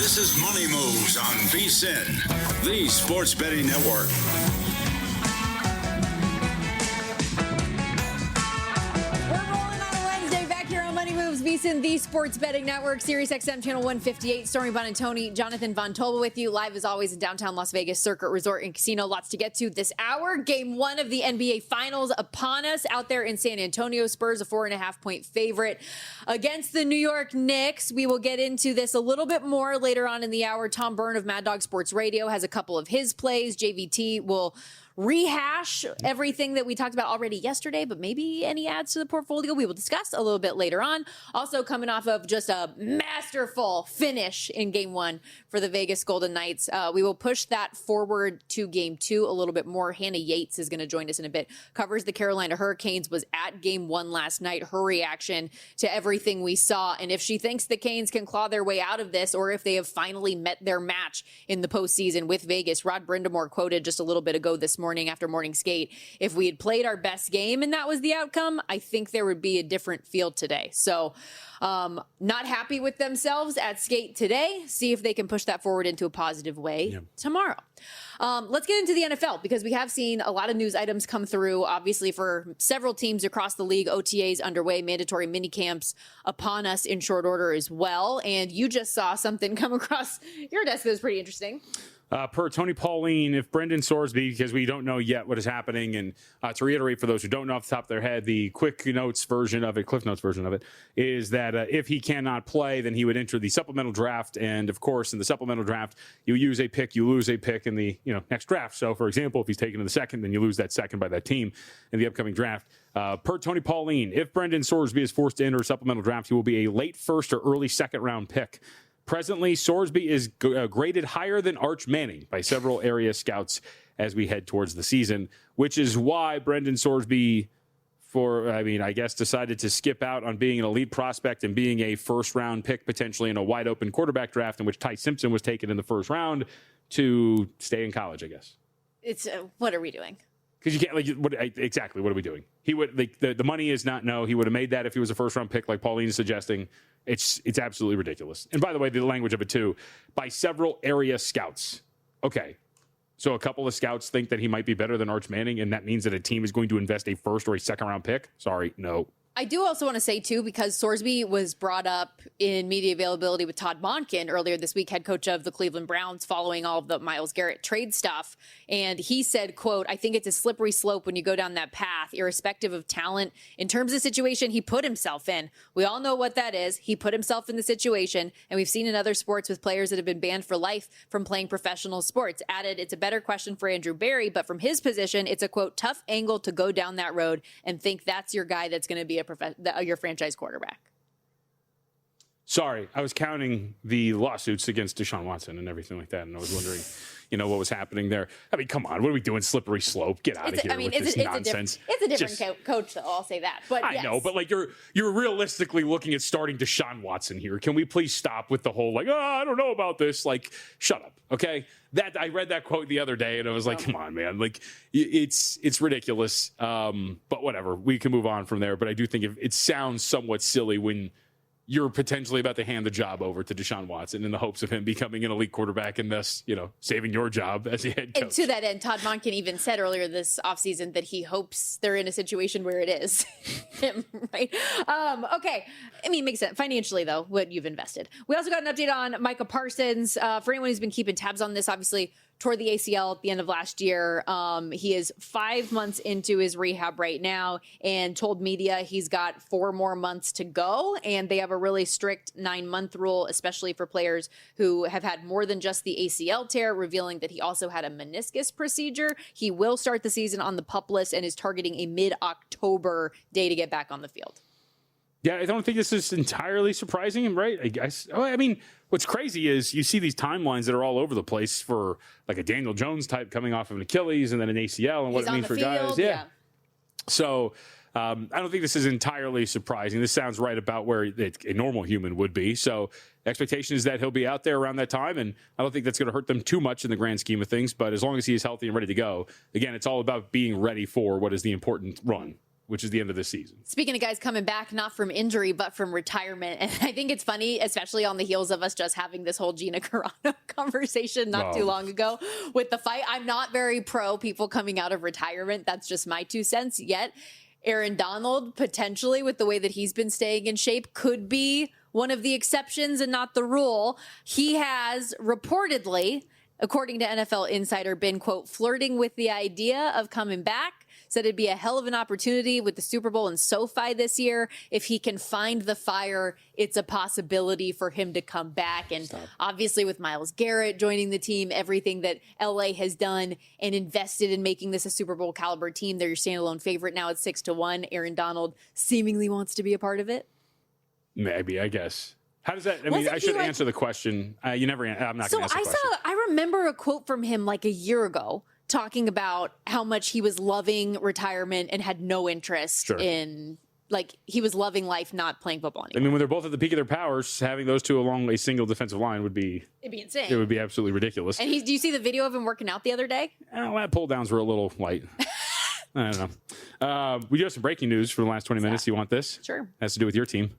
This is Money Moves on VSiN, the Sports Betting Network. VSiN, the Sports Betting Network, Sirius XM Channel 158. Stormy Buonantony, Jonathan Von Tobel with you, live as always in downtown Las Vegas Circuit Resort and Casino. Lots to get to this hour. Game 1 of the NBA Finals upon us out there in San Antonio. Spurs a 4.5-point favorite against the New York Knicks. We will get into this a little bit more later on in the hour. Tom Byrne of Mad Dog Sports Radio has a couple of his plays. JVT will rehash everything that we talked about already yesterday, but maybe any adds to the portfolio we will discuss a little bit later on. Also coming off of just a masterful finish in Game 1 for the Vegas Golden Knights. We will push that forward to Game 2 a little bit more. Hannah Yates is going to join us in a bit. Covers the Carolina Hurricanes, was at Game 1 last night. Her reaction to everything we saw, and if she thinks the Canes can claw their way out of this, or if they have finally met their match in the postseason with Vegas. Rod Brindamore quoted just a little bit ago this morning after morning skate, if we had played our best game and that was the outcome, I think there would be a different field today. So not happy with themselves at skate today. See if they can push that forward into a positive way tomorrow. Let's get into the NFL, because we have seen a lot of news items come through, obviously, for several teams across the league. OTAs underway, mandatory mini camps upon us in short order as well. And you just saw something come across your desk that was pretty interesting. Per Tony Pauline, if Brendan Sorsby, because we don't know yet what is happening, and to reiterate for those who don't know off the top of their head, the Cliff Notes version of it, is that if he cannot play, then he would enter the supplemental draft. And of course, in the supplemental draft, you use a pick, you lose a pick in the next draft. So, for example, if he's taken in the second, then you lose that second by that team in the upcoming draft. Per Tony Pauline, if Brendan Sorsby is forced to enter a supplemental draft, he will be a late first or early second round pick. Presently, Sorsby is graded higher than Arch Manning by several area scouts as we head towards the season, which is why Brendan Sorsby, decided to skip out on being an elite prospect and being a first-round pick potentially in a wide-open quarterback draft in which Ty Simpson was taken in the first round to stay in college, I guess. It's what are we doing? Because you can't, what are we doing? He would, the money is not, no, he would have made that if he was a first-round pick, like Pauline is suggesting. It's absolutely ridiculous. And by the way, the language of it too, by several area scouts. Okay, so a couple of scouts think that he might be better than Arch Manning, and that means that a team is going to invest a first or a second-round pick? Sorry, no. I do also want to say, too, because Sorsby was brought up in media availability with Todd Monken earlier this week, head coach of the Cleveland Browns, following all of the Myles Garrett trade stuff. And he said, quote, I think it's a slippery slope when you go down that path, irrespective of talent. In terms of the situation he put himself in, we all know what that is. He put himself in the situation, and we've seen in other sports with players that have been banned for life from playing professional sports. Added, it's a better question for Andrew Berry, but from his position, it's a, quote, tough angle to go down that road and think that's your guy that's going to be your franchise quarterback. Sorry, I was counting the lawsuits against Deshaun Watson and everything like that, and I was wondering, what was happening there. I mean, come on, what are we doing? Slippery slope? Get out of here with this nonsense. It's a different coach, though. I'll say that. But I know, but you're realistically looking at starting Deshaun Watson here. Can we please stop with the whole I don't know about this? Shut up, okay? That I read that quote the other day, and I was like, come on, man, it's ridiculous. But whatever, we can move on from there. But I do think it sounds somewhat silly when you're potentially about to hand the job over to Deshaun Watson in the hopes of him becoming an elite quarterback and thus, saving your job as a head coach. And to that end, Todd Monken even said earlier this offseason that he hopes they're in a situation where it is him, right? Okay. I mean, makes sense. Financially, though, what you've invested. We also got an update on Micah Parsons. For anyone who's been keeping tabs on this, obviously, tore the ACL at the end of last year. He is 5 months into his rehab right now and told media he's got 4 more months to go. And they have a really strict 9-month rule, especially for players who have had more than just the ACL tear, revealing that he also had a meniscus procedure. He will start the season on the PUP list and is targeting a mid-October day to get back on the field. Yeah, I don't think this is entirely surprising, right? I guess. I mean, what's crazy is you see these timelines that are all over the place for like a Daniel Jones type coming off of an Achilles and then an ACL and what it means for guys. Yeah. So I don't think this is entirely surprising. This sounds right about where a normal human would be. So the expectation is that he'll be out there around that time, and I don't think that's going to hurt them too much in the grand scheme of things. But as long as he is healthy and ready to go, again, it's all about being ready for what is the important run, which is the end of this season. Speaking of guys coming back, not from injury, but from retirement. And I think it's funny, especially on the heels of us just having this whole Gina Carano conversation not too long ago with the fight. I'm not very pro people coming out of retirement. That's just my 2 cents. Yet Aaron Donald, potentially with the way that he's been staying in shape, could be one of the exceptions and not the rule. He has reportedly, according to NFL Insider, been, quote, flirting with the idea of coming back. Said it'd be a hell of an opportunity with the Super Bowl in SoFi this year. If he can find the fire, it's a possibility for him to come back. And obviously with Myles Garrett joining the team, everything that LA has done and invested in making this a Super Bowl caliber team, they're your standalone favorite. Now it's 6-1. Aaron Donald seemingly wants to be a part of it. Maybe, I guess. How does that? I mean, I should answer the question. You never. I'm not going to answer the question. I remember a quote from him like a year ago talking about how much he was loving retirement and had no interest in, like, he was loving life, not playing football anymore. I mean, when they're both at the peak of their powers, having those two along a single defensive line would be... It'd be insane. It would be absolutely ridiculous. And do you see the video of him working out the other day? Well, that pull downs were a little light. I don't know. We do have some breaking news from the last 20 minutes. You want this? Sure. Has to do with your team.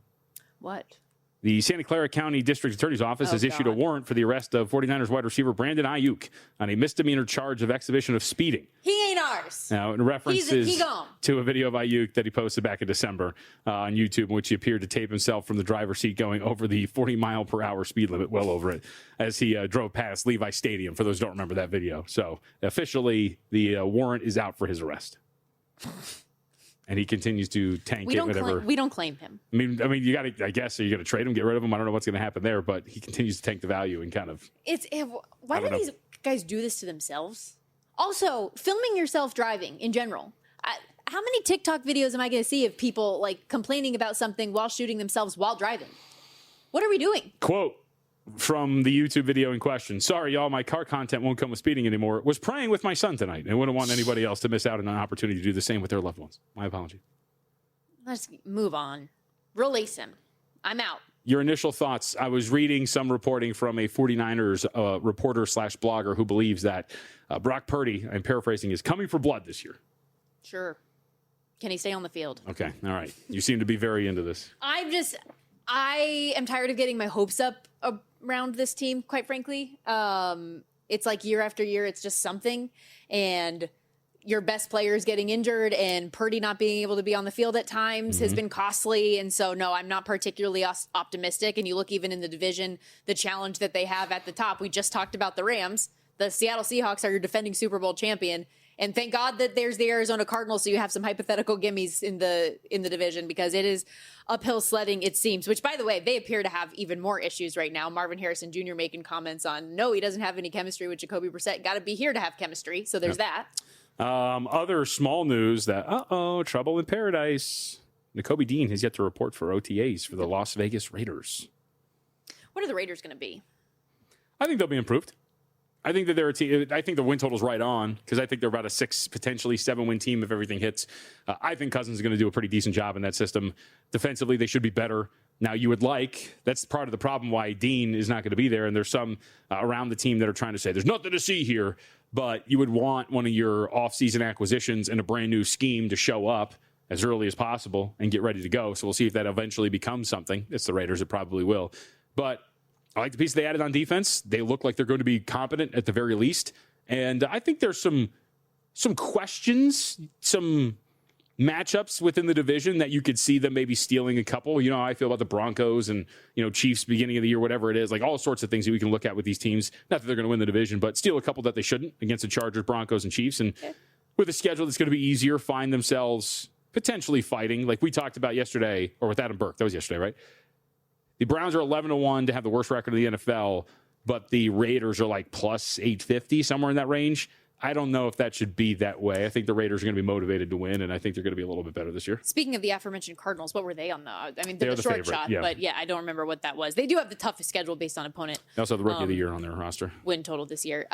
What? The Santa Clara County District Attorney's Office has issued a warrant for the arrest of 49ers wide receiver Brandon Ayuk on a misdemeanor charge of exhibition of speeding. He ain't ours. Now, in references to a video of Ayuk that he posted back in December on YouTube, in which he appeared to tape himself from the driver's seat going over the 40-mile-per-hour speed limit, well over it, as he drove past Levi Stadium, for those who don't remember that video. So, officially, the warrant is out for his arrest. And he continues to tank we don't claim him. I mean, you got to. I guess are you going to trade him, get rid of him? I don't know what's going to happen there, but he continues to tank the value and kind of. Why do these guys do this to themselves? Also, filming yourself driving in general. How many TikTok videos am I going to see of people like complaining about something while shooting themselves while driving? What are we doing? Quote from the YouTube video in question. Sorry, y'all, my car content won't come with speeding anymore. Was praying with my son tonight and wouldn't want anybody else to miss out on an opportunity to do the same with their loved ones. My apology. Let's move on. Release him. I'm out. Your initial thoughts. I was reading some reporting from a 49ers reporter / blogger who believes that Brock Purdy, I'm paraphrasing, is coming for blood this year. Sure. Can he stay on the field? Okay. All right. You seem to be very into this. I am tired of getting my hopes up around this team, quite frankly. It's like year after year, it's just something. And your best players getting injured and Purdy not being able to be on the field at times has been costly. And so, no, I'm not particularly optimistic. And you look even in the division, the challenge that they have at the top. We just talked about the Rams. The Seattle Seahawks are your defending Super Bowl champion. And thank God that there's the Arizona Cardinals, so you have some hypothetical gimmies in the division, because it is uphill sledding, it seems. Which, by the way, they appear to have even more issues right now. Marvin Harrison Jr. making comments on, no, he doesn't have any chemistry with Jacoby Brissett. Got to be here to have chemistry. So there's that. Other small news that, trouble in paradise. Nakobe Dean has yet to report for OTAs for the Las Vegas Raiders. What are the Raiders going to be? I think they'll be improved. I think that they're a team. I think the win total's right on, because I think they're about a 6, potentially 7-win team if everything hits. I think Cousins is going to do a pretty decent job in that system. Defensively, they should be better. Now, that's part of the problem why Dean is not going to be there. And there's some around the team that are trying to say there's nothing to see here, but you would want one of your offseason acquisitions in a brand new scheme to show up as early as possible and get ready to go. So we'll see if that eventually becomes something. It's the Raiders. It probably will. But I like the piece they added on defense. They look like they're going to be competent at the very least. And I think there's some questions, some matchups within the division that you could see them maybe stealing a couple. You know how I feel about the Broncos and, Chiefs beginning of the year, whatever it is, like all sorts of things that we can look at with these teams. Not that they're going to win the division, but steal a couple that they shouldn't against the Chargers, Broncos, and Chiefs. And with a schedule that's going to be easier, find themselves potentially fighting, like we talked about yesterday, or with Adam Burke. That was yesterday, right? The Browns are 11-1 to have the worst record in the NFL, but the Raiders are like plus 850, somewhere in that range. I don't know if that should be that way. I think the Raiders are going to be motivated to win, and I think they're going to be a little bit better this year. Speaking of the aforementioned Cardinals, what were they on they're the short favorite, shot, but I don't remember what that was. They do have the toughest schedule based on opponent. They also have the rookie of the year on their roster. Win total this year.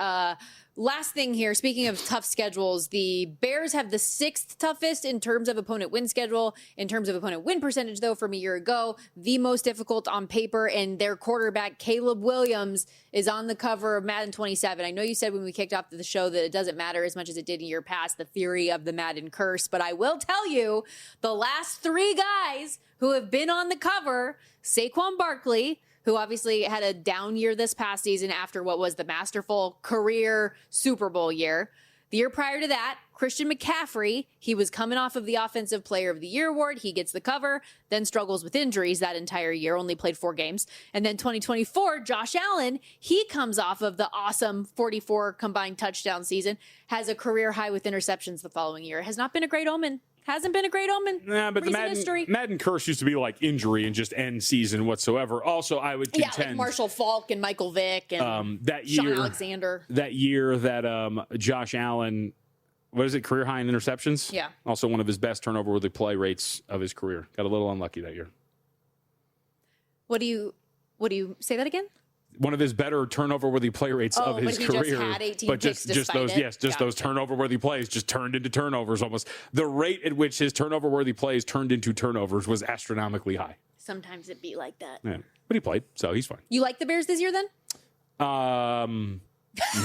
Last thing here, speaking of tough schedules, the Bears have the 6th toughest in terms of opponent win schedule. In terms of opponent win percentage, though, from a year ago, the most difficult on paper, and their quarterback, Caleb Williams, is on the cover of Madden 27. I know you said when we kicked off the show that it doesn't matter as much as it did in year past, the theory of the Madden curse, but I will tell you, the last 3 guys who have been on the cover, Saquon Barkley, who obviously had a down year this past season after what was the masterful career Super Bowl year. The year prior to that, Christian McCaffrey, he was coming off of the Offensive Player of the Year award. He gets the cover, then struggles with injuries that entire year, only played 4 games. And then 2024, Josh Allen, he comes off of the awesome 44 combined touchdown season, has a career high with interceptions the following year. Has not been a great omen. Hasn't been a great omen. Nah, but the Madden curse used to be like injury and just end season whatsoever. Also, I would contend. Yeah, like Marshall Faulk and Michael Vick and that year, Sean Alexander. That year that Josh Allen, what is it, career high in interceptions? Yeah. Also one of his best turnover-worthy play rates of his career. Got a little unlucky that year. What do you say that again? One of his better turnover-worthy play rates of his career. Just had 18 but picks just those, those turnover-worthy plays just turned into turnovers almost. The rate at which his turnover-worthy plays turned into turnovers was astronomically high. Sometimes it be like that. Yeah. But he played, so he's fine. You like the Bears this year then?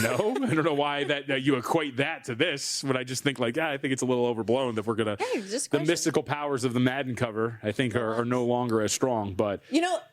No, I don't know why that you equate that to this. When I just think like, I think it's a little overblown that we're gonna. The mystical powers of the Madden cover, I think, are no longer as strong. But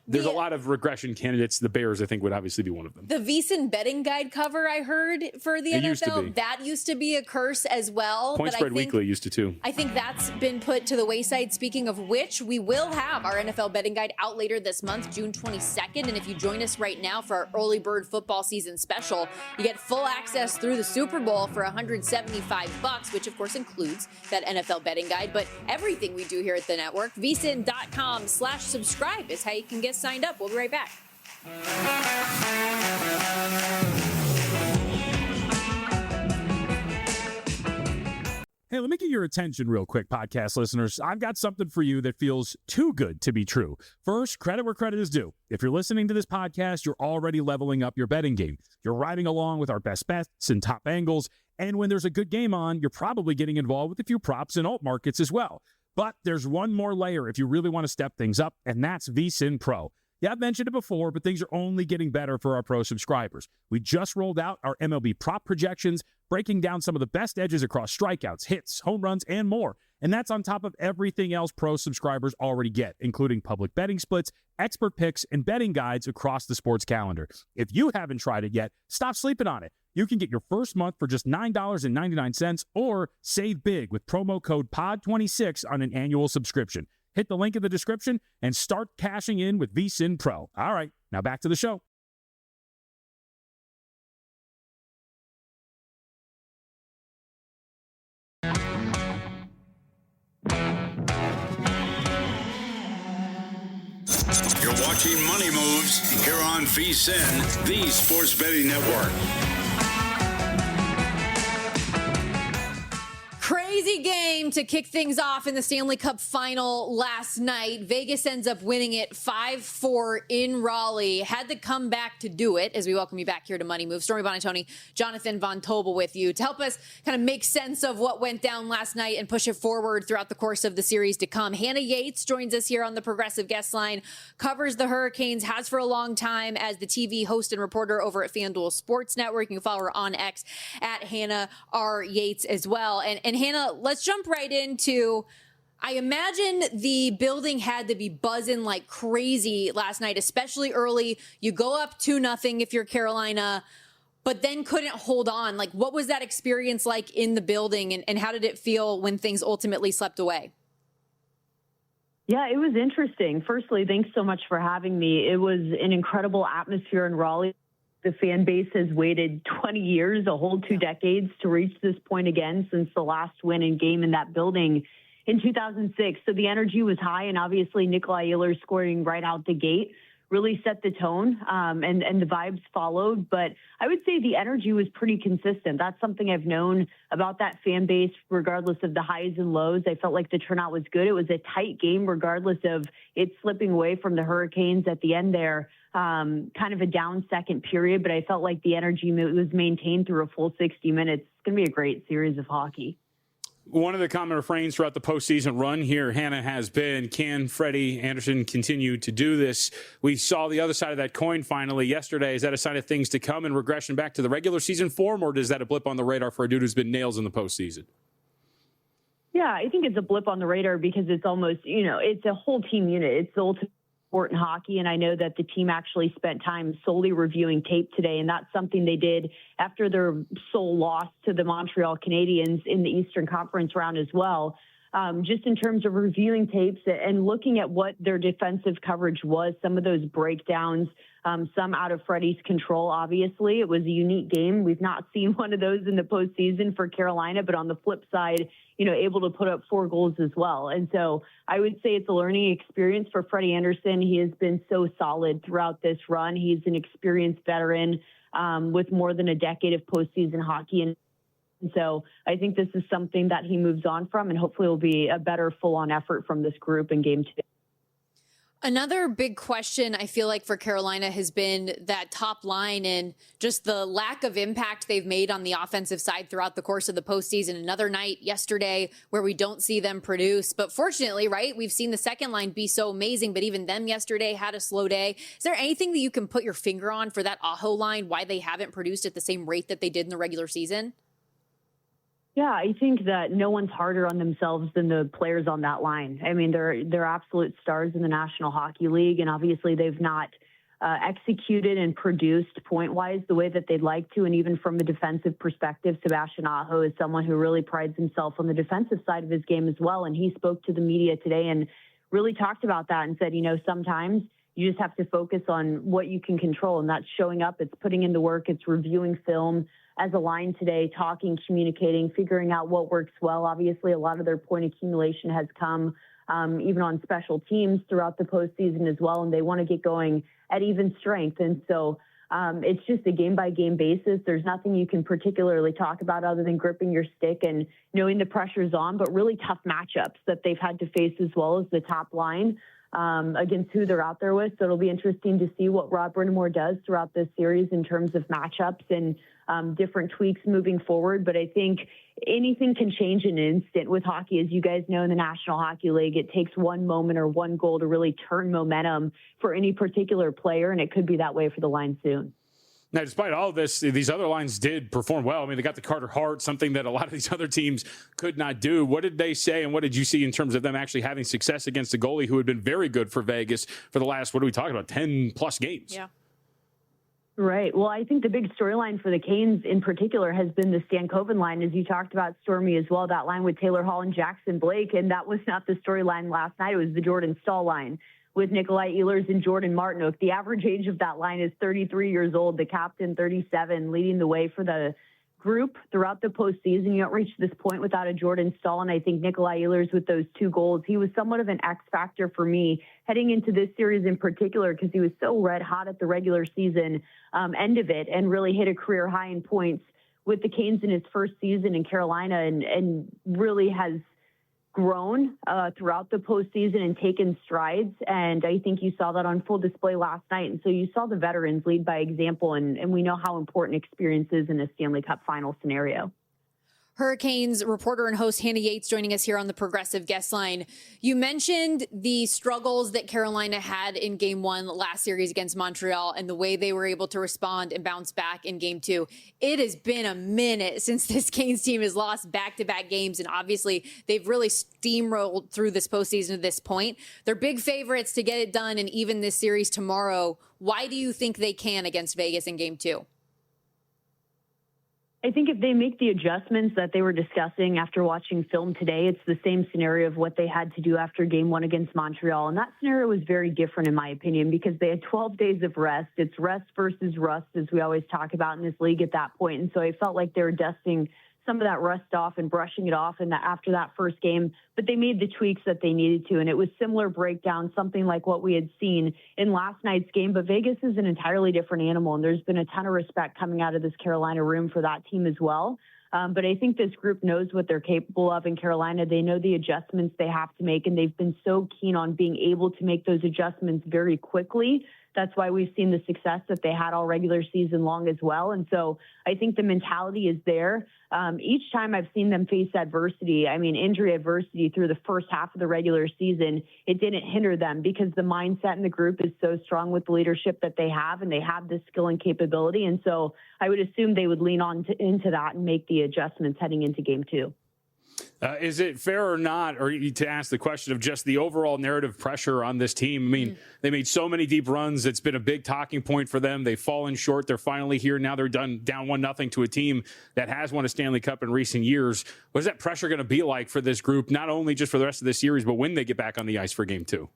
there's a lot of regression candidates. The Bears, I think, would obviously be one of them. The VSiN betting guide cover I heard for the NFL, that used to be a curse as well. Point Spread Weekly used to too. I think that's been put to the wayside. Speaking of which, we will have our NFL betting guide out later this month, June 22nd. And if you join us right now for our early bird football season special, you get full access through the Super Bowl for $175, which of course includes that NFL betting guide. But everything we do here at the network, vsin.com/subscribe is how you can get signed up. We'll be right back. Hey, let me get your attention real quick, podcast listeners. I've got something for you that feels too good to be true. First, credit where credit is due. If you're listening to this podcast, you're already leveling up your betting game. You're riding along with our best bets and top angles. And when there's a good game on, you're probably getting involved with a few props and alt markets as well. But there's one more layer if you really want to step things up, and that's VSiN Pro. Yeah, I've mentioned it before, but things are only getting better for our pro subscribers. We just rolled out our MLB prop projections, breaking down some of the best edges across strikeouts, hits, home runs, and more. And that's on top of everything else pro subscribers already get, including public betting splits, expert picks, and betting guides across the sports calendar. If you haven't tried it yet, stop sleeping on it. You can get your first month for just $9.99 or save big with promo code POD26 on an annual subscription. Hit the link in the description and start cashing in with VSiN Pro. All right, now back to the show. You're watching Money Moves here on VSiN, the Sports Betting Network. Crazy game to kick things off in the Stanley Cup final last night. Vegas ends up winning it 5-4 in Raleigh. Had to come back to do it as we welcome you back here to Money Moves. Stormy Buonantony, Jonathan Von Tobel with you to help us kind of make sense of what went down last night and push it forward throughout the course of the series to come. Hannah Yates joins us here on the Progressive Guest Line, covers the Hurricanes, has for a long time as the TV host and reporter over at FanDuel Sports Network. You can follow her on X at Hannah R. Yates as well. And Hannah, let's jump right into, I imagine the building had to be buzzing like crazy last night, especially early. You go up 2-0 if you're Carolina, but then couldn't hold on. Like, what was that experience like in the building, and how did it feel when things ultimately slept away? Yeah, it was interesting. Firstly, thanks so much for having me. It was an incredible atmosphere in Raleigh. The fan base has waited 20 years, a whole 2 decades, to reach this point again since the last win and game in that building in 2006. So the energy was high, and obviously Nikolai Ehlers scoring right out the gate really set the tone, and the vibes followed. But I would say the energy was pretty consistent. That's something I've known about that fan base, regardless of the highs and lows. I felt like the turnout was good. It was a tight game, regardless of it slipping away from the Hurricanes at the end there. kind of a down second period, but I felt like the energy was maintained through a full 60 minutes. It's going to be a great series of hockey. One of the common refrains throughout the postseason run here, Hannah, has been, can Freddie Andersen continue to do this? We saw the other side of that coin finally yesterday. Is that a sign of things to come and regression back to the regular season form, or is that a blip on the radar for a dude who's been nails in the postseason? Yeah, I think it's a blip on the radar because it's almost, it's a whole team unit. It's the ultimate sport in hockey, and I know that the team actually spent time solely reviewing tape today, and that's something they did after their sole loss to the Montreal Canadiens in the Eastern Conference round as well. Just in terms of reviewing tapes and looking at what their defensive coverage was, some of those breakdowns, some out of Freddie's control, obviously. It was a unique game. We've not seen one of those in the postseason for Carolina, but on the flip side, able to put up 4 goals as well. And so I would say it's a learning experience for Freddie Andersen. He has been so solid throughout this run. He's an experienced veteran with more than a decade of postseason hockey. And so I think this is something that he moves on from, and hopefully will be a better full-on effort from this group in game 2. Another big question I feel like for Carolina has been that top line and just the lack of impact they've made on the offensive side throughout the course of the postseason. Another night yesterday where we don't see them produce. But fortunately, right, we've seen the second line be so amazing, but even them yesterday had a slow day. Is there anything that you can put your finger on for that Aho line, why they haven't produced at the same rate that they did in the regular season? Yeah, I think that no one's harder on themselves than the players on that line. I mean, they're absolute stars in the National Hockey League, and obviously they've not executed and produced point-wise the way that they'd like to. And even from a defensive perspective, Sebastian Aho is someone who really prides himself on the defensive side of his game as well. And he spoke to the media today and really talked about that and said, sometimes you just have to focus on what you can control, and that's showing up. It's putting in the work. It's reviewing film as a line today, talking, communicating, figuring out what works well. Obviously, a lot of their point accumulation has come even on special teams throughout the postseason as well, and they want to get going at even strength. And so it's just a game-by-game basis. There's nothing you can particularly talk about other than gripping your stick and knowing the pressure's on, but really tough matchups that they've had to face as well as the top line against who they're out there with. So it'll be interesting to see what Rod Brind'Amour does throughout this series in terms of matchups and different tweaks moving forward. But I think anything can change in an instant with hockey. As you guys know, in the National Hockey League, it takes one moment or one goal to really turn momentum for any particular player, and it could be that way for the line soon. Now, despite all of this, these other lines did perform well. I mean, they got the Carter Hart, something that a lot of these other teams could not do. What did they say, and what did you see in terms of them actually having success against a goalie who had been very good for Vegas for the last, what are we talking about, 10-plus games? Yeah. Right. Well, I think the big storyline for the Canes in particular has been the Stankoven line, as you talked about, Stormy, as well, that line with Taylor Hall and Jackson Blake. And that was not the storyline last night. It was the Jordan Staal line with Nikolai Ehlers and Jordan Martinook. The average age of that line is 33 years old, the captain 37, leading the way for the group throughout the postseason. You don't reach this point without a Jordan Staal, and I think Nikolai Ehlers with those 2 goals, he was somewhat of an X factor for me heading into this series in particular because he was so red hot at the regular season end of it and really hit a career high in points with the Canes in his first season in Carolina and really has grown throughout the postseason and taken strides. And I think you saw that on full display last night. And so you saw the veterans lead by example, and we know how important experience is in a Stanley Cup final scenario. Hurricanes reporter and host Hannah Yates joining us here on the Progressive Guest Line. You mentioned the struggles that Carolina had in Game 1 last series against Montreal and the way they were able to respond and bounce back in Game 2. It has been a minute since this Canes team has lost back-to-back games, and obviously they've really steamrolled through this postseason to this point. They're big favorites to get it done, and even this series tomorrow. Why do you think they can against Vegas in Game 2? I think if they make the adjustments that they were discussing after watching film today, it's the same scenario of what they had to do after Game 1 against Montreal. And that scenario was very different, in my opinion, because they had 12 days of rest. It's rest versus rust, as we always talk about in this league at that point. And so I felt like they were dusting some of that rust off and brushing it off after that first game, but they made the tweaks that they needed to. And it was similar breakdown, something like what we had seen in last night's game. But Vegas is an entirely different animal, and there's been a ton of respect coming out of this Carolina room for that team as well. But I think this group knows what they're capable of in Carolina. They know the adjustments they have to make, and they've been so keen on being able to make those adjustments very quickly That's why we've seen the success that they had all regular season long as well. And so I think the mentality is there. Each time I've seen them face adversity, injury adversity through the first half of the regular season, it didn't hinder them because the mindset in the group is so strong with the leadership that they have, and they have the skill and capability. And so I would assume they would lean on into that and make the adjustments heading into game 2. Is it fair or not, or to ask the question of just the overall narrative pressure on this team? They made so many deep runs. It's been a big talking point for them. They've fallen short. They're finally here. Now they're down 1-0 to a team that has won a Stanley Cup in recent years. What is that pressure going to be like for this group, not only just for the rest of the series, but when they get back on the ice for game 2?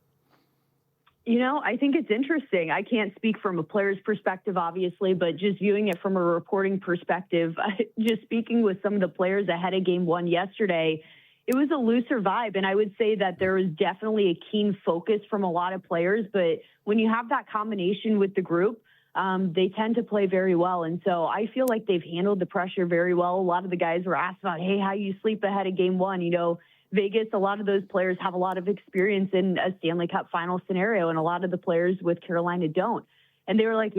I think it's interesting. I can't speak from a player's perspective, obviously, but just viewing it from a reporting perspective, just speaking with some of the players ahead of game 1 yesterday, it was a looser vibe. And I would say that there was definitely a keen focus from a lot of players. But when you have that combination with the group, they tend to play very well. And so I feel like they've handled the pressure very well. A lot of the guys were asked about, hey, how you sleep ahead of game 1, Vegas, a lot of those players have a lot of experience in a Stanley Cup final scenario, and a lot of the players with Carolina don't. And they were like,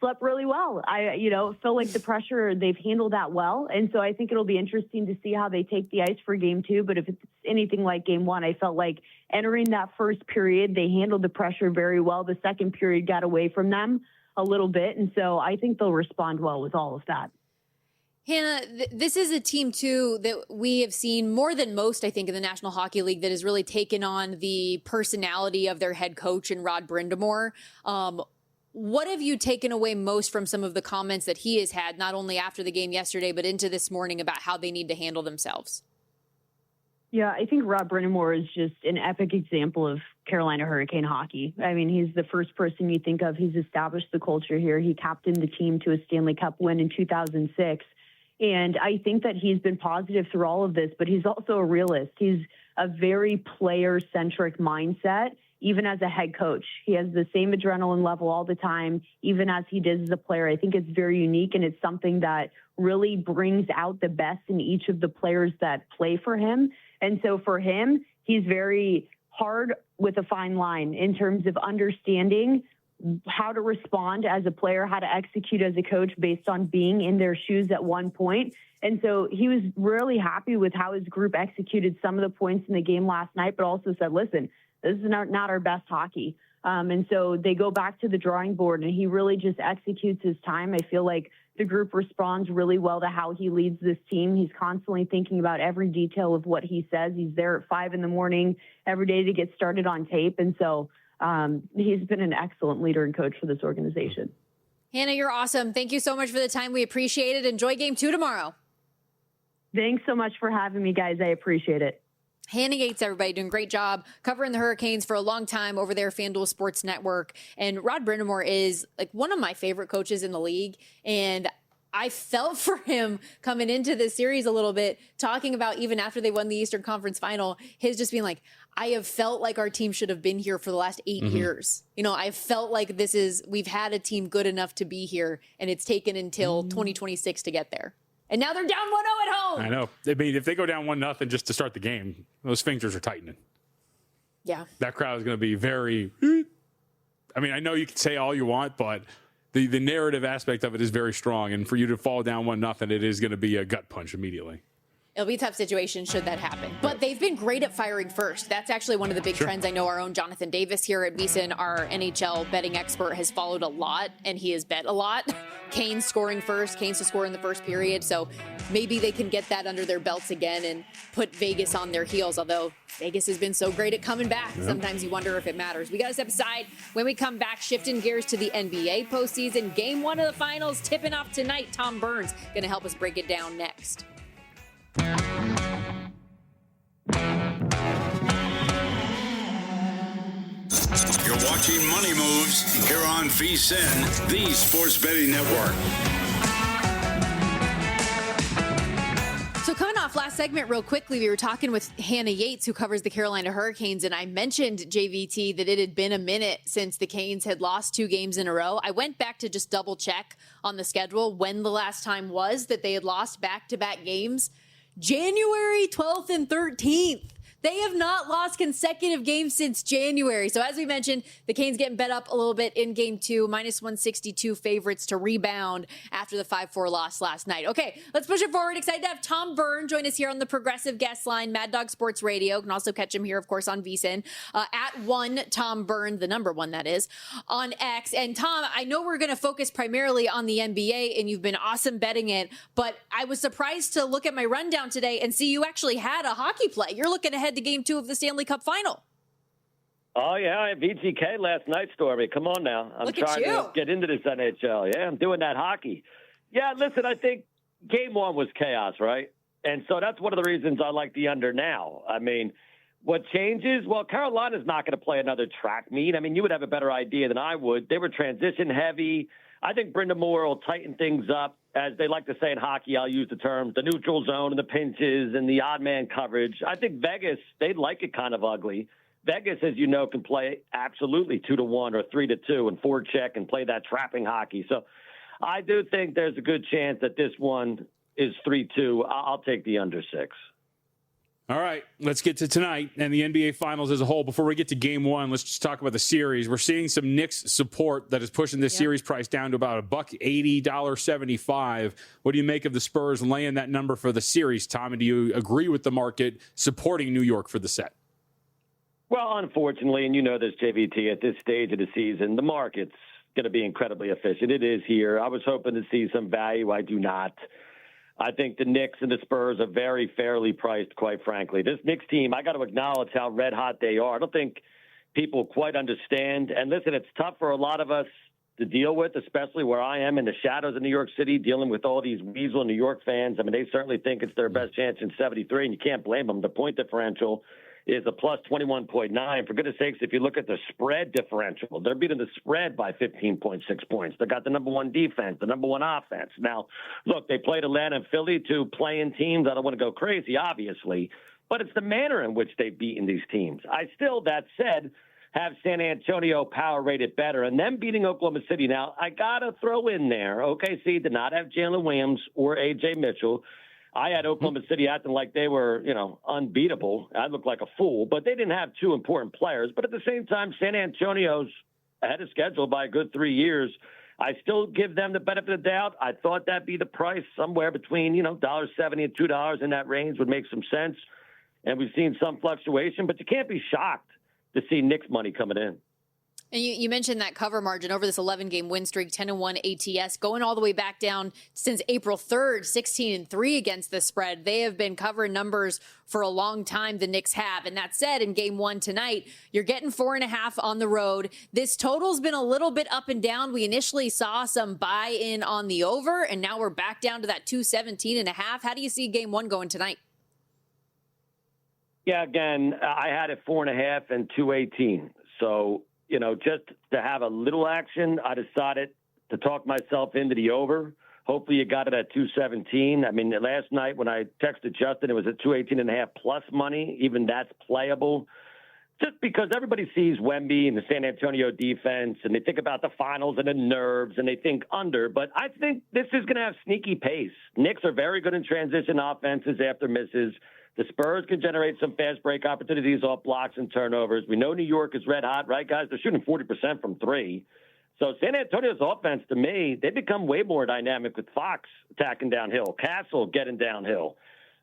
slept really well. I feel like the pressure, they've handled that well. And so I think it'll be interesting to see how they take the ice for game 2. But if it's anything like game 1, I felt like entering that first period, they handled the pressure very well. The second period got away from them a little bit. And so I think they'll respond well with all of that. Hannah, this is a team, too, that we have seen more than most, I think, in the National Hockey League that has really taken on the personality of their head coach and Rod Brind'Amour. What have you taken away most from some of the comments that he has had, not only after the game yesterday, but into this morning about how they need to handle themselves? Yeah, I think Rod Brind'Amour is just an epic example of Carolina Hurricane hockey. He's the first person you think of. He's established the culture here. He captained the team to a Stanley Cup win in 2006. And I think that he's been positive through all of this, but he's also a realist. He's a very player-centric mindset, even as a head coach. He has the same adrenaline level all the time, even as he does as a player. I think it's very unique, and it's something that really brings out the best in each of the players that play for him. And so for him, he's very hard with a fine line in terms of understanding how to respond as a player, how to execute as a coach based on being in their shoes at one point. And so he was really happy with how his group executed some of the points in the game last night, but also said, listen, this is not our best hockey. And so they go back to the drawing board, and he really just executes his time. I feel like the group responds really well to how he leads this team. He's constantly thinking about every detail of what he says. He's there at 5 a.m. every day to get started on tape. And so he's been an excellent leader and coach for this organization. Hannah, you're awesome. Thank you so much for the time. We appreciate it. Enjoy game 2 tomorrow. Thanks so much for having me, guys. I appreciate it. Hannah Yates, everybody, doing a great job covering the Hurricanes for a long time over there, FanDuel Sports Network. And Rod Brind'Amour is like one of my favorite coaches in the league. And I felt for him coming into this series a little bit, talking about even after they won the Eastern Conference Final, his just being like, I have felt like our team should have been here for the last 8 years. I felt like we've had a team good enough to be here, and it's taken until 2026 to get there. And now they're down 1-0 at home. I know. If they go down 1-0 just to start the game, those fingers are tightening. Yeah. That crowd is going to be very, I know you can say all you want, but the narrative aspect of it is very strong. And for you to fall down 1-0, it is going to be a gut punch immediately. It'll be a tough situation should that happen. But they've been great at firing first. That's actually one of the big trends. I know our own Jonathan Davis here at VSiN, our NHL betting expert, has followed a lot, and he has bet a lot. Canes scoring first, Canes to score in the first period. So maybe they can get that under their belts again and put Vegas on their heels, although Vegas has been so great at coming back. Yep. Sometimes you wonder if it matters. We got to step aside. When we come back, shifting gears to the NBA postseason. Game 1 of the finals tipping off tonight. Tom Burns going to help us break it down next. You're watching Money Moves here on VSiN, the Sports Betting Network. So coming off last segment real quickly, we were talking with Hannah Yates, who covers the Carolina Hurricanes, and I mentioned, JVT, that it had been a minute since the Canes had lost 2 games in a row. I went back to just double check on the schedule when the last time was that they had lost back-to-back games. January 12th and 13th. They have not lost consecutive games since January. So as we mentioned, the Canes getting bet up a little bit in game 2, minus 162 favorites to rebound after the 5-4 loss last night. Okay, let's push it forward. Excited to have Tom Byrne join us here on the Progressive Guest Line, Mad Dog Sports Radio. You can also catch him here, of course, on VSiN, at 1 Tom Byrne, the number 1 that is, on X. And Tom, I know we're going to focus primarily on the NBA, and you've been awesome betting it, but I was surprised to look at my rundown today and see you actually had a hockey play. You're looking ahead to game 2 of the Stanley Cup final. Oh, yeah, I had VGK last night, Stormy. Come on now. I'm trying to get into this NHL. Yeah, I'm doing that hockey. Yeah, listen, I think game 1 was chaos, right? And so that's one of the reasons I like the under now. I mean, what changes? Well, Carolina's not going to play another track meet. I mean, you would have a better idea than I would. They were transition heavy. I think Brenda Moore will tighten things up. As they like to say in hockey, I'll use the term, the neutral zone and the pinches and the odd man coverage. I think Vegas, they'd like it kind of ugly. Vegas, as you know, can play absolutely 2-1 or 3-2 and forecheck and play that trapping hockey. So I do think there's a good chance that this one is 3-2. I'll take the under 6. All right, let's get to tonight and the NBA Finals as a whole. Before we get to game 1, let's just talk about the series. We're seeing some Knicks support that is pushing this series price down to about $1.80, $1.75. What do you make of the Spurs laying that number for the series, Tom? And do you agree with the market supporting New York for the set? Well, unfortunately, and you know this, JVT, at this stage of the season, the market's going to be incredibly efficient. It is here. I was hoping to see some value. I do not. I think the Knicks and the Spurs are very fairly priced, quite frankly. This Knicks team, I got to acknowledge how red hot they are. I don't think people quite understand. And listen, it's tough for a lot of us to deal with, especially where I am in the shadows of New York City, dealing with all these weasel New York fans. I mean, they certainly think it's their best chance in 73, and you can't blame them. The point differential is a plus 21.9. For goodness sakes, if you look at the spread differential, they're beating the spread by 15.6 points. They got the number 1 defense, the number 1 offense. Now, look, they played Atlanta and Philly, 2 playing teams. I don't want to go crazy, obviously, but it's the manner in which they've beaten these teams. I still, that said, have San Antonio power rated better, and them beating Oklahoma City. Now, I got to throw in there, OKC did not have Jalen Williams or A.J. Mitchell. I had Oklahoma City acting like they were, unbeatable. I looked like a fool, but they didn't have 2 important players. But at the same time, San Antonio's ahead of schedule by a good 3 years. I still give them the benefit of the doubt. I thought that'd be the price somewhere between, $1.70 and $2 in that range would make some sense. And we've seen some fluctuation, but you can't be shocked to see Knicks money coming in. And you mentioned that cover margin over this 11-game win streak, 10-1 ATS, going all the way back down since April 3rd, 16-3 against the spread. They have been covering numbers for a long time, the Knicks have. And that said, in game 1 tonight, you're getting 4.5 on the road. This total's been a little bit up and down. We initially saw some buy-in on the over, and now we're back down to that 217.5. How do you see game 1 going tonight? Yeah, again, I had it 4.5 and 218. So, just to have a little action, I decided to talk myself into the over. Hopefully you got it at 217. I mean, last night when I texted Justin, it was at 218.5 plus money. Even that's playable. Just because everybody sees Wemby and the San Antonio defense, and they think about the finals and the nerves, and they think under. But I think this is going to have sneaky pace. Knicks are very good in transition offenses after misses. The Spurs can generate some fast break opportunities off blocks and turnovers. We know New York is red hot, right, guys? They're shooting 40% from 3. So San Antonio's offense, to me, they become way more dynamic with Fox attacking downhill, Castle getting downhill.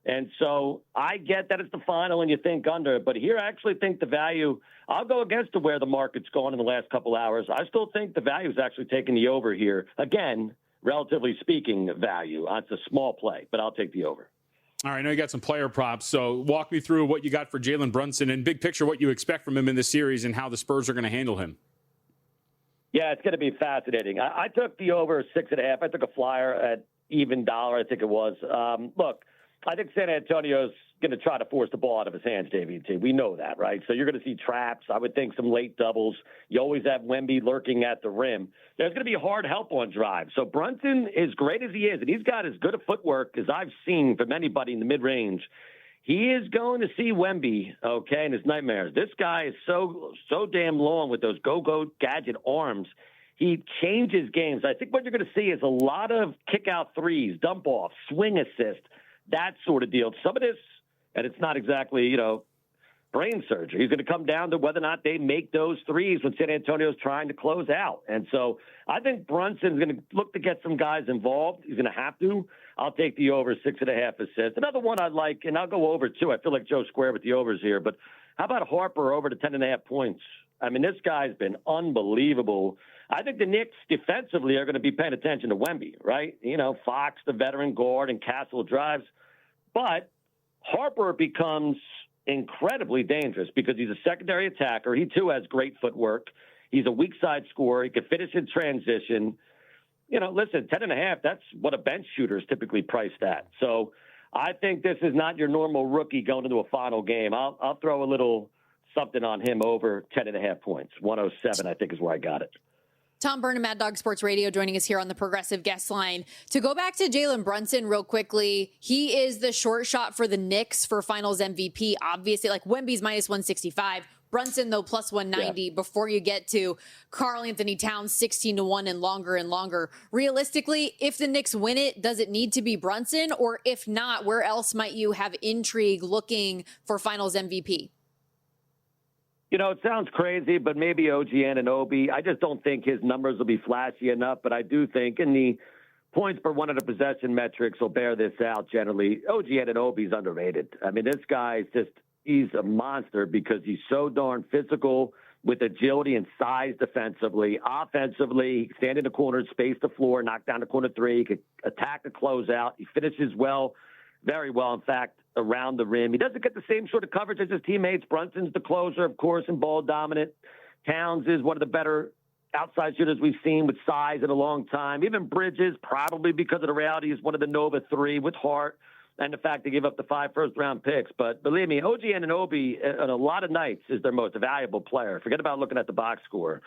And so I get that it's the final and you think under, but here I actually think the value, I'll go against where the market's gone in the last couple hours. I still think the value is actually taking the over here. Again, relatively speaking, value. It's a small play, but I'll take the over. All right, I know you got some player props, so walk me through what you got for Jalen Brunson and big picture what you expect from him in this series and how the Spurs are going to handle him. Yeah, it's going to be fascinating. I took the over 6.5. I took a flyer at even dollar, I think it was. Look, I think San Antonio's going to try to force the ball out of his hands, JVT. We know that, right? So you're going to see traps. I would think some late doubles. You always have Wemby lurking at the rim. There's going to be hard help on drives. So Brunson, as great as he is, and he's got as good a footwork as I've seen from anybody in the mid-range, he is going to see Wemby, okay, in his nightmares. This guy is so damn long with those go-go gadget arms. He changes games. I think what you're going to see is a lot of kick-out threes, dump-off, swing assist, that sort of deal. Some of this, and it's not exactly, brain surgery. He's going to come down to whether or not they make those threes when San Antonio's trying to close out. And so I think Brunson's going to look to get some guys involved. He's going to have to. I'll take the over 6.5 assists. Another one I like, and I'll go over too. I feel like Joe Square with the overs here, but how about Harper over to 10.5 points? I mean, this guy's been unbelievable. I think the Knicks defensively are going to be paying attention to Wemby, right? You know, Fox, the veteran guard, and Castle drives. But Harper becomes incredibly dangerous because he's a secondary attacker. He, too, has great footwork. He's a weak side scorer. He can finish in transition. You know, listen, 10.5, that's what a bench shooter is typically priced at. So I think this is not your normal rookie going into a final game. I'll throw a little something on him over 10.5 points. 107, I think, is where I got it. Tom Burnham, Mad Dog Sports Radio, joining us here on the Progressive Guest Line. To go back to Jalen Brunson real quickly, he is the short shot for the Knicks for Finals MVP. Obviously, like Wemby's minus 165. Brunson, though, plus 190 before you get to Karl Anthony Towns, 16-1 and longer. Realistically, if the Knicks win it, does it need to be Brunson? Or if not, where else might you have intrigue looking for Finals MVP? You know, it sounds crazy, but maybe OG Anunoby. I just don't think his numbers will be flashy enough, but I do think in the points per 100 possession metrics will bear this out generally. OG Anunoby's underrated. I mean, this guy's he's a monster because he's so darn physical with agility and size defensively. Offensively, he can stand in the corner, space the floor, knock down the corner three. He can attack the closeout. He finishes well, very well, in fact, around the rim. He doesn't get the same sort of coverage as his teammates. Brunson's the closer, of course, and ball dominant. Towns is one of the better outside shooters we've seen with size in a long time. Even Bridges, probably because of the reality, is one of the Nova 3 with Hart and the fact they give up the 5 first-round picks. But believe me, OG Anunoby on a lot of nights is their most valuable player. Forget about looking at the box score.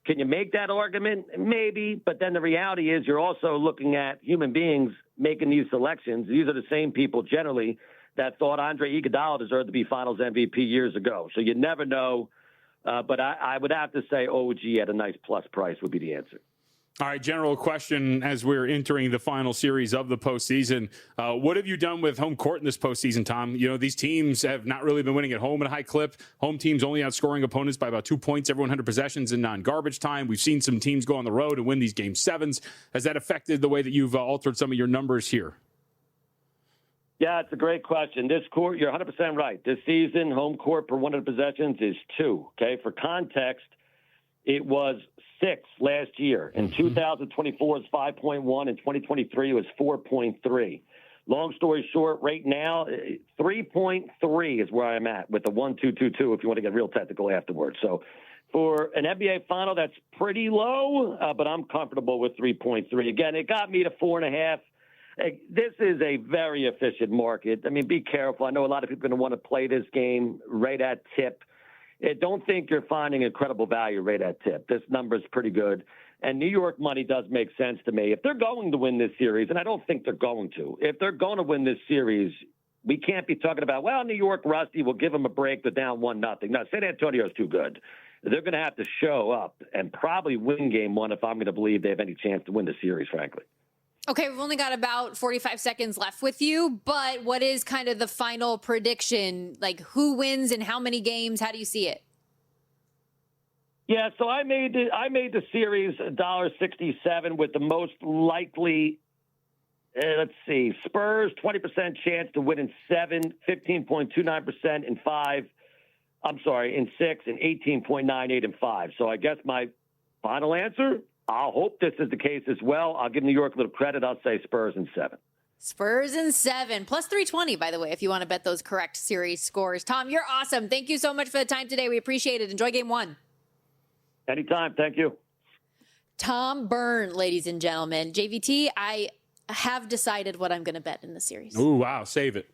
Can you make that argument? Maybe, but then the reality is you're also looking at human beings making these selections. These are the same people generally that thought Andre Iguodala deserved to be Finals MVP years ago. So you never know. But I would have to say OG at a nice plus price would be the answer. All right, general question as we're entering the final series of the postseason. What have you done with home court in this postseason, Tom? You know, these teams have not really been winning at home at a high clip. Home teams only outscoring opponents by about 2 points every 100 possessions in non-garbage time. We've seen some teams go on the road and win these game sevens. Has that affected the way that you've altered some of your numbers here? Yeah, it's a great question. This court, you're 100% right. This season, home court per 100 possessions is 2. Okay, for context, it was 6 last year. In 2024, it's 5.1. In 2023, it was 4.3. Long story short, right now, 3.3 is where I'm at with the 1-2-2-2. If you want to get real technical afterwards. So, for an NBA final, that's pretty low, but I'm comfortable with 3.3. Again, it got me to 4.5. This is a very efficient market. I mean, be careful. I know a lot of people are going to want to play this game right at tip. Don't think you're finding incredible value right at tip. This number is pretty good. And New York money does make sense to me. If they're going to win this series, and I don't think they're going to, if they're going to win this series, we can't be talking about, well, New York rusty, we'll give them a break, they're down 1-0. No, San Antonio's too good. They're going to have to show up and probably win game 1 if I'm going to believe they have any chance to win the series, frankly. Okay, we've only got about 45 seconds left with you, but what is kind of the final prediction? Like, who wins and how many games? How do you see it? Yeah, so I made the series $1.67 with the most likely, let's see, Spurs, 20% chance to win in 7, 15.29% in 5. I'm sorry, in 6, and 18.98 in 5. So I guess my final answer, I'll hope this is the case as well. I'll give New York a little credit. I'll say Spurs in 7. Spurs in 7, plus 320, by the way, if you want to bet those correct series scores. Tom, you're awesome. Thank you so much for the time today. We appreciate it. Enjoy game 1. Anytime. Thank you. Tom Byrne, ladies and gentlemen. JVT, I have decided what I'm going to bet in the series. Ooh, wow. Save it.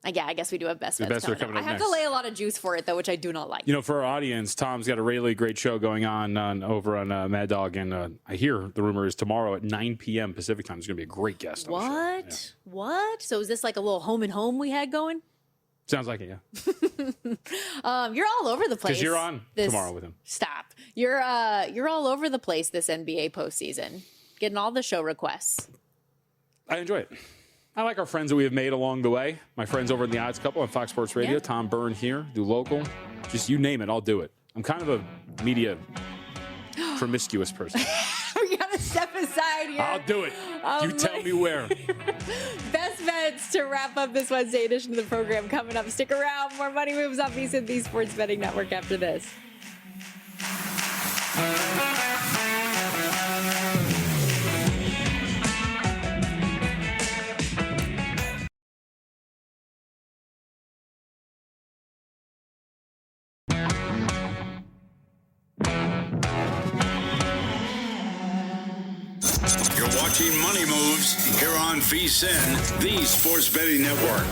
Yeah, I guess we do have best bets bets are coming coming up. up I have next. to lay a lot of juice for it, though, which I do not like. You know, for our audience, Tom's got a really great show going on over on Mad Dog, and I hear the rumor is tomorrow at 9 p.m. Pacific time. There's going to be a great guest on the show. Yeah. What? So is this like a little home and home we had going? Sounds like it, yeah. You're all over the place. Because you're on tomorrow with him. Stop. You're all over the place this NBA postseason, getting all the show requests. I enjoy it. I like our friends that we have made along the way. My friends over in the Odds Couple on Fox Sports Radio. Yeah. Tom Byrne here, do local. Just you name it, I'll do it. I'm kind of a media promiscuous person. We got to step aside here. I'll do it. You tell me where. Best bets to wrap up this Wednesday edition of the program coming up. Stick around. More Money Moves on VSiN, the Sports Betting Network after this. You're watching Money Moves here on VSiN, the Sports Betting Network.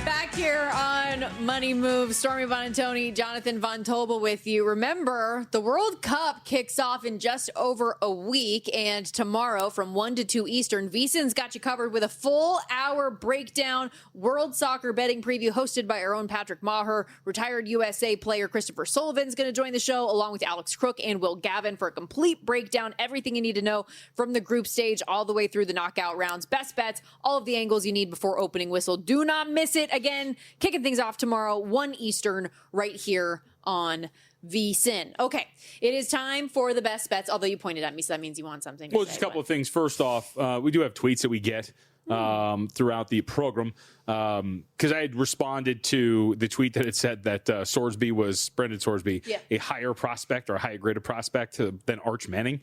Back here on Money Moves, Stormy Buonantony, Jonathan Von Tobel with you. Remember, the World Cup kicks off in just over a week, and tomorrow from 1 to 2 Eastern, VSiN's got you covered with a full hour breakdown World Soccer betting preview hosted by our own Patrick Maher. Retired USA player Christopher Sullivan's going to join the show along with Alex Crook and Will Gavin for a complete breakdown. Everything you need to know from the group stage all the way through the knockout rounds. Best bets, all of the angles you need before opening whistle. Do not miss it. Again, kicking things off tomorrow, 1 Eastern, right here on VSiN. Okay, it is time for the best bets, although you pointed at me, so that means you want something to Well, say. just a couple of things. First off, we do have tweets that we get throughout the program because I had responded to the tweet that had said that Sorsby was, Brendan Sorsby, a higher prospect or a higher graded prospect than Arch Manning.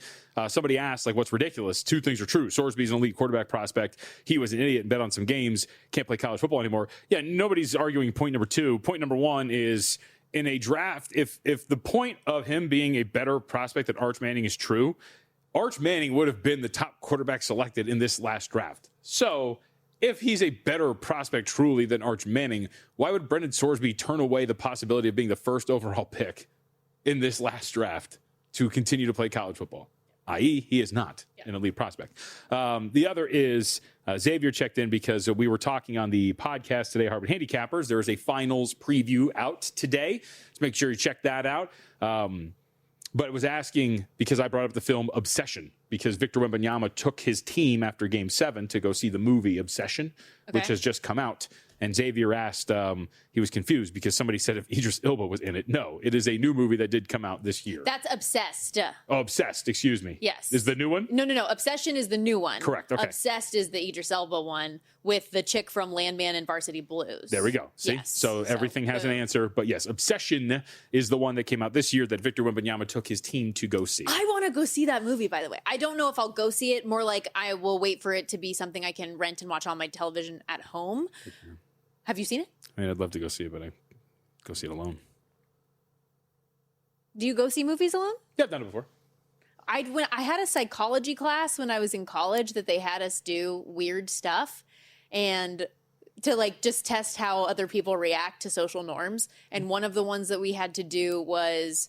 Somebody asked, like, what's ridiculous? Two things are true. Sorsby's an elite quarterback prospect. He was an idiot and bet on some games, can't play college football anymore. Yeah, nobody's arguing point number two. Point number one is, in a draft, if the point of him being a better prospect than Arch Manning is true, Arch Manning would have been the top quarterback selected in this last draft. So if he's a better prospect truly than Arch Manning, why would Brendan Sorsby turn away the possibility of being the first overall pick in this last draft to continue to play college football? I.e., he is not an elite prospect. The other is Xavier checked in because we were talking on the podcast today, Harvard Handicappers. There is a finals preview out today. So make sure you check that out. But it was asking, because I brought up the film Obsession, because Victor Wembanyama took his team after Game 7 to go see the movie Obsession, which has just come out. And Xavier asked, he was confused because somebody said if Idris Elba was in it. No, it is a new movie that did come out this year. That's Obsessed. Oh, Obsessed, excuse me. Yes. Is the new one? No. Obsession is the new one. Correct, okay. Obsessed is the Idris Elba one with the chick from Landman and Varsity Blues. There we go. See? Yes. So everything has an answer. But yes, Obsession is the one that came out this year that Victor Wembanyama took his team to go see. I want to go see that movie, by the way. I don't know if I'll go see it. More like I will wait for it to be something I can rent and watch on my television at home. Have you seen it? I mean, I'd love to go see it, but I go see it alone. Do you go see movies alone? Yeah, I've done it before. I had a psychology class when I was in college that they had us do weird stuff and to like just test how other people react to social norms. And one of the ones that we had to do was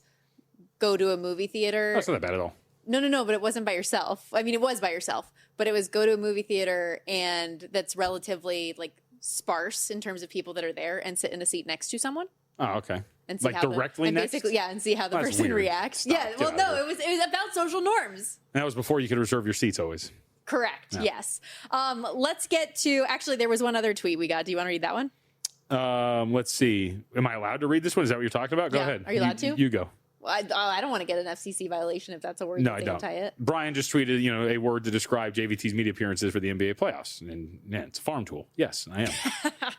go to a movie theater. That's not that bad at all. No, but it wasn't by yourself. I mean, it was by yourself, but it was go to a movie theater and that's relatively like sparse in terms of people that are there and sit in a seat next to someone. Oh, okay. And see like how directly and next? basically, and see how the That's person weird. reacts. Stop. Yeah, Get well, out of no, here. it was about social norms. And that was before you could reserve your seats always. Correct. Yes. Let's get to, actually, there was one other tweet we got. Do you want to read that one? Let's see. Am I allowed to read this one? Is that what you're talking about? Go Yeah. ahead. Are you allowed to? You go. Well, I don't want to get an FCC violation if that's a word No, you I say don't. untie it. Brian just tweeted, a word to describe JVT's media appearances for the NBA playoffs, and yeah, it's a farm tool. Yes, I am.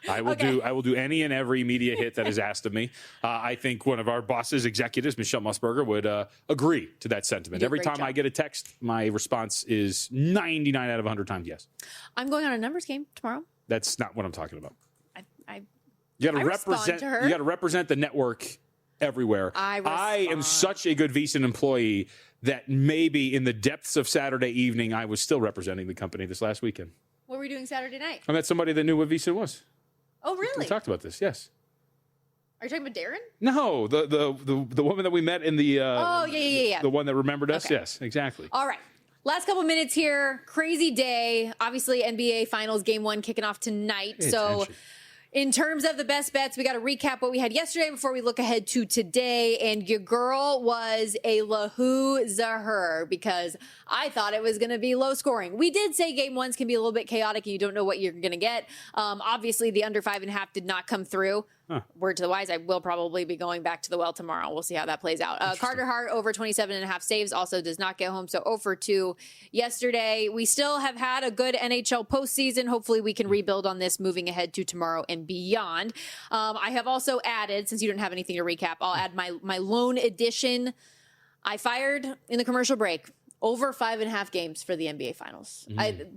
I will do any and every media hit that is asked of me. I think one of our boss's executives, Michelle Musburger, would agree to that sentiment. You do a Every great time job. I get a text, my response is 99 out of 100 times yes. I'm going on a numbers game tomorrow. That's not what I'm talking about. I You got I to respond represent. to her. You got to represent the network everywhere. I am respond. such a good VSiN employee that maybe in the depths of Saturday evening, I was still representing the company this last weekend. what were we doing Saturday night? I met somebody that knew what VSiN was. Oh, We really? talked about this. Yes. Are you talking about Darren? No, the woman that we met in the Oh, yeah. the one that remembered us. Okay. Yes, exactly. All right. Last couple minutes here. Crazy day. Obviously, NBA Finals Game 1 kicking off tonight. Pay so attention. In terms of the best bets, we got to recap what we had yesterday before we look ahead to today. And your girl was a Lahu Zahur because I thought it was going to be low scoring. We did say game ones can be a little bit chaotic and you don't know what you're going to get. Obviously, the under 5.5 did not come through. Word to the wise, I will probably be going back to the well tomorrow. We'll see how that plays out. Carter Hart over 27.5 saves also does not get home. So 0 for 2 yesterday. We still have had a good NHL postseason. Hopefully we can rebuild on this moving ahead to tomorrow and beyond. I have also added, since you don't have anything to recap, I'll add my lone edition. I fired in the commercial break. Over 5.5 games for the NBA Finals.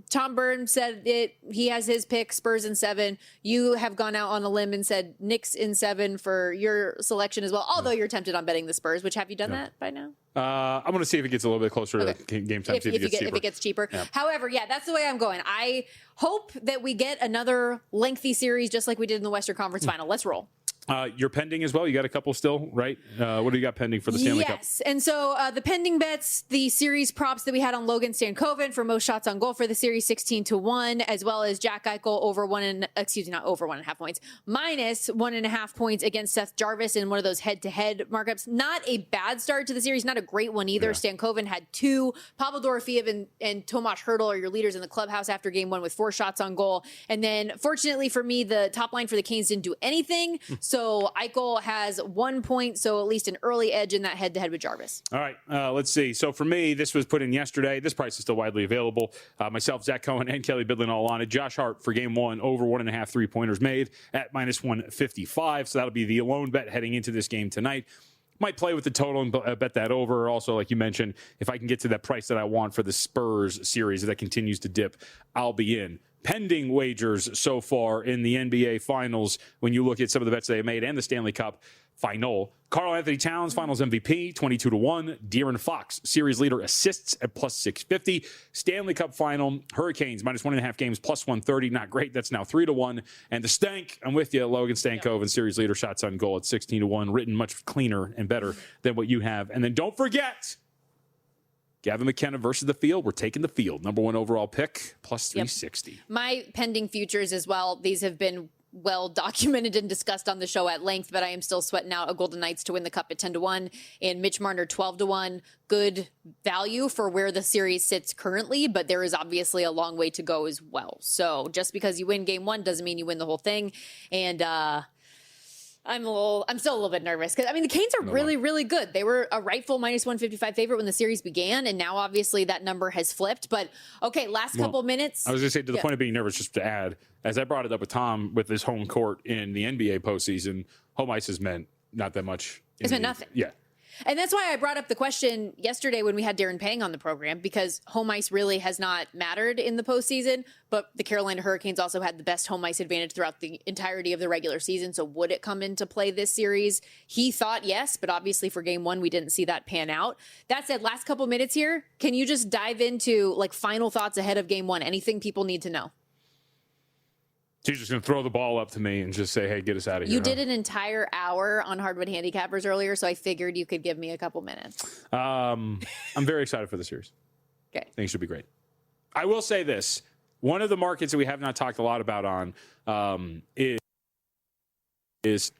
Tom Byrne said it. He has his pick, Spurs in 7. You have gone out on a limb and said Knicks in 7 for your selection as well, although you're tempted on betting the Spurs, which have you done that by now? I'm going to see if it gets a little bit closer to game time. If it gets cheaper. Yeah. However, that's the way I'm going. I hope that we get another lengthy series just like we did in the Western Conference Final. Let's roll. You're pending as well. You got a couple still, right? What do you got pending for the Stanley Cup? Yes. And so the pending bets, the series props that we had on Logan Stankoven for most shots on goal for the series, 16-1, as well as Jack Eichel over not over 1.5 points, minus 1.5 points against Seth Jarvis in one of those head-to-head markups. Not a bad start to the series, not a great one either. Yeah. Stankoven had 2. Pavel Dorofeev and Tomas Hertl are your leaders in the clubhouse after game 1 with 4 shots on goal. And then fortunately for me, the top line for the Canes didn't do anything. So Eichel has 1 point, so at least an early edge in that head-to-head with Jarvis. All right, let's see. So for me, this was put in yesterday. This price is still widely available. Myself, Zach Cohen, and Kelly Bidlin all on it. Josh Hart for game 1, over 1.5 3-pointers made at minus 155. So that'll be the lone bet heading into this game tonight. Might play with the total and bet that over. Also, like you mentioned, if I can get to that price that I want for the Spurs series that continues to dip, I'll be in. Pending wagers so far in the NBA Finals, when you look at some of the bets they made and the Stanley Cup Final. Karl Anthony Towns, Finals MVP, 22-1. De'Aaron Fox, series leader, assists at plus 650. Stanley Cup Final, Hurricanes, minus 1.5 games, plus 130. Not great. That's now 3-1. And the Stank, I'm with you, Logan Stankoven, series leader, shots on goal at 16-1. Written much cleaner and better than what you have. And then don't forget, Gavin McKenna versus the field. We're taking the field. Number 1 overall pick, plus 360. Yep. My pending futures as well. These have been well documented and discussed on the show at length, but I am still sweating out a Golden Knights to win the Cup at 10-1 and Mitch Marner 12-1. Good value for where the series sits currently, but there is obviously a long way to go as well. So just because you win game 1 doesn't mean you win the whole thing. And I'm still a little bit nervous because, I mean, the Canes are really, really good. They were a rightful minus 155 favorite when the series began, and now obviously that number has flipped. But, okay, last couple minutes. I was going to say, to the point of being nervous, just to add, as I brought it up with Tom with his home court in the NBA postseason, home ice has meant not that much. It's meant nothing. Yeah. And that's why I brought up the question yesterday when we had Darren Pang on the program, because home ice really has not mattered in the postseason, but the Carolina Hurricanes also had the best home ice advantage throughout the entirety of the regular season. So would it come into play this series? He thought yes, but obviously for game 1, we didn't see that pan out. That said, last couple minutes here, can you just dive into like final thoughts ahead of game 1? Anything people need to know? She's just going to throw the ball up to me and just say, hey, get us out of here. You did an entire hour on Hardwood Handicappers earlier, so I figured you could give me a couple minutes. I'm very excited for the series. Okay. I think it should be great. I will say this. One of the markets that we have not talked a lot about on is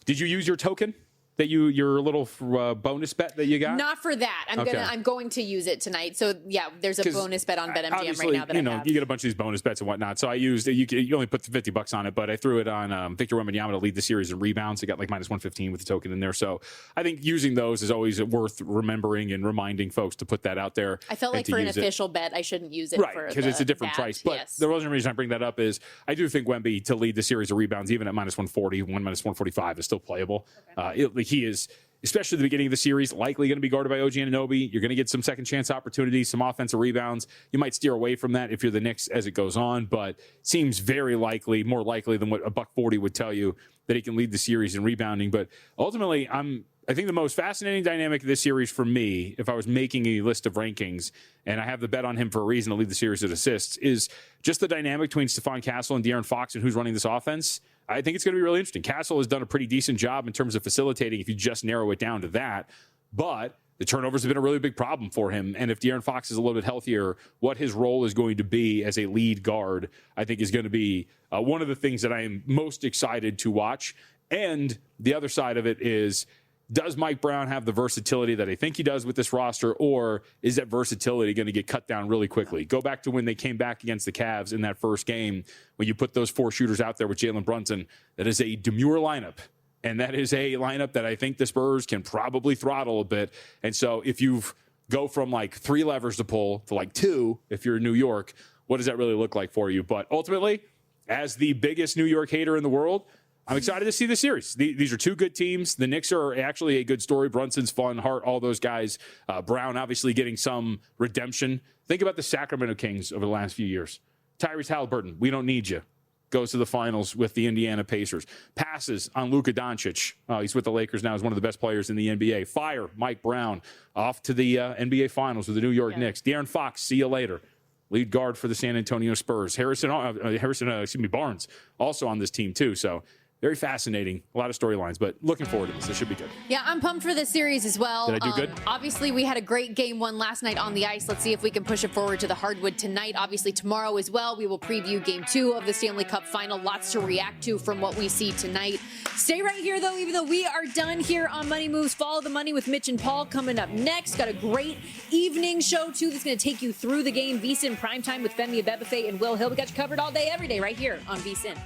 did you use your token? That your little bonus bet that you got? Not for that. I'm going to use it tonight. So yeah, there's a bonus bet on BetMGM right now that I have. You get a bunch of these bonus bets and whatnot. So I used you only put $50 on it, but I threw it on Victor Wembanyama to lead the series in rebounds. It got like minus 115 with the token in there. So I think using those is always worth remembering and reminding folks to put that out there. I felt like for an official bet, I shouldn't use it right because it's a different price. But the only reason I bring that up is I do think Wemby to lead the series of rebounds, even at minus 140, minus 145 is still playable. Okay. He is, especially at the beginning of the series, likely going to be guarded by OG Anunoby. You're going to get some second chance opportunities, some offensive rebounds. You might steer away from that if you're the Knicks as it goes on, but seems very likely, more likely than what a $140 would tell you, that he can lead the series in rebounding. But ultimately, I think the most fascinating dynamic of this series for me, if I was making a list of rankings, and I have the bet on him for a reason to lead the series at assists, is just the dynamic between Stephon Castle and De'Aaron Fox and who's running this offense. I think it's going to be really interesting. Castle has done a pretty decent job in terms of facilitating if you just narrow it down to that. But the turnovers have been a really big problem for him. And if De'Aaron Fox is a little bit healthier, what his role is going to be as a lead guard, I think is going to be one of the things that I am most excited to watch. And the other side of it is, does Mike Brown have the versatility that I think he does with this roster, or is that versatility going to get cut down really quickly? Go back to when they came back against the Cavs in that first game, when you put those 4 shooters out there with Jalen Brunson. That is a demure lineup, and that is a lineup that I think the Spurs can probably throttle a bit. And so if you go from like 3 levers to pull to like 2, if you're in New York, what does that really look like for you? But ultimately, as the biggest New York hater in the world, I'm excited to see the series. These are 2 good teams. The Knicks are actually a good story. Brunson's fun, Hart, all those guys. Brown obviously getting some redemption. Think about the Sacramento Kings over the last few years. Tyrese Halliburton, we don't need you. Goes to the finals with the Indiana Pacers. Passes on Luka Doncic. He's with the Lakers now. He's one of the best players in the NBA. Fire Mike Brown off to the NBA Finals with the New York Knicks. De'Aaron Fox, see you later. Lead guard for the San Antonio Spurs. Barnes also on this team too. So very fascinating. A lot of storylines, but looking forward to this. This should be good. Yeah, I'm pumped for this series as well. Did I do good? Obviously, we had a great game 1 last night on the ice. Let's see if we can push it forward to the hardwood tonight. Obviously, tomorrow as well, we will preview game 2 of the Stanley Cup final. Lots to react to from what we see tonight. Stay right here, though, even though we are done here on Money Moves. Follow the money with Mitch and Paul coming up next. Got a great evening show, too, that's going to take you through the game. VSiN Primetime with Femi Abebefe and Will Hill. We got you covered all day, every day, right here on VSiN.